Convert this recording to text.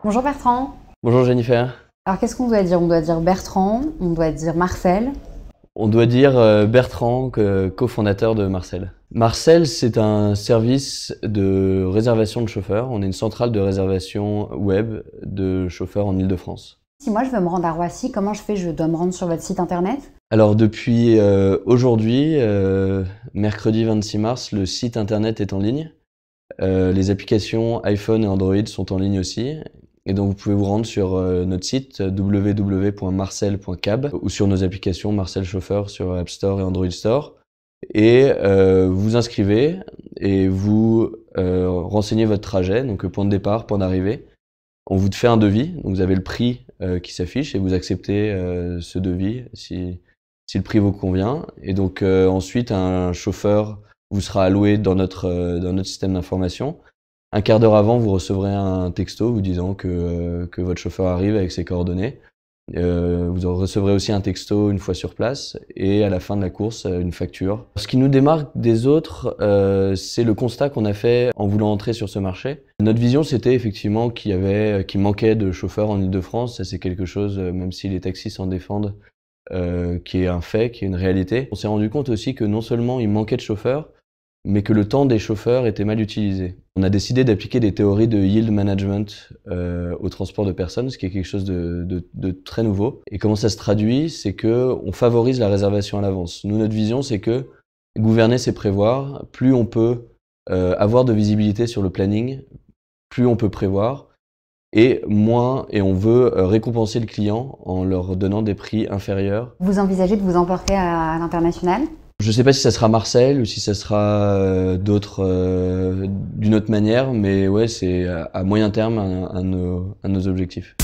Bonjour Bertrand. Bonjour Jennifer. Alors qu'est-ce qu'on doit dire? On doit dire Bertrand, on doit dire Marcel. On doit dire Bertrand, cofondateur de Marcel. Marcel, c'est un service de réservation de chauffeurs. On est une centrale de réservation web de chauffeurs en Île-de-France. Si moi je veux me rendre à Roissy, comment je fais? Je dois me rendre sur votre site internet? Alors depuis aujourd'hui, mercredi 26 mars, le site internet est en ligne. Les applications iPhone et Android sont en ligne aussi. Et donc vous pouvez vous rendre sur notre site www.marcel.cab ou sur nos applications Marcel Chauffeur sur App Store et Android Store. Et vous inscrivez et vous renseignez votre trajet, donc point de départ, point d'arrivée. On vous fait un devis, donc vous avez le prix qui s'affiche et vous acceptez ce devis si le prix vous convient. Et donc ensuite un chauffeur vous sera alloué dans notre système d'information. Un quart d'heure avant, vous recevrez un texto vous disant que votre chauffeur arrive avec ses coordonnées. Vous recevrez aussi un texto une fois sur place et à la fin de la course, une facture. Ce qui nous démarque des autres, c'est le constat qu'on a fait en voulant entrer sur ce marché. Notre vision, c'était effectivement qu'il manquait de chauffeurs en Île-de-France. Ça, c'est quelque chose, même si les taxis s'en défendent, qui est un fait, qui est une réalité. On s'est rendu compte aussi que non seulement il manquait de chauffeurs, mais que le temps des chauffeurs était mal utilisé. On a décidé d'appliquer des théories de yield management au transport de personnes, ce qui est quelque chose de très nouveau. Et comment ça se traduit? C'est que on favorise la réservation à l'avance. Nous, notre vision, c'est que gouverner, c'est prévoir. Plus on peut avoir de visibilité sur le planning, plus on peut prévoir. Et on veut récompenser le client en leur donnant des prix inférieurs. Vous envisagez de vous emporter à l'international? Je ne sais pas si ça sera Marcel ou si ça sera d'une autre manière, mais ouais, c'est à moyen terme un de nos objectifs.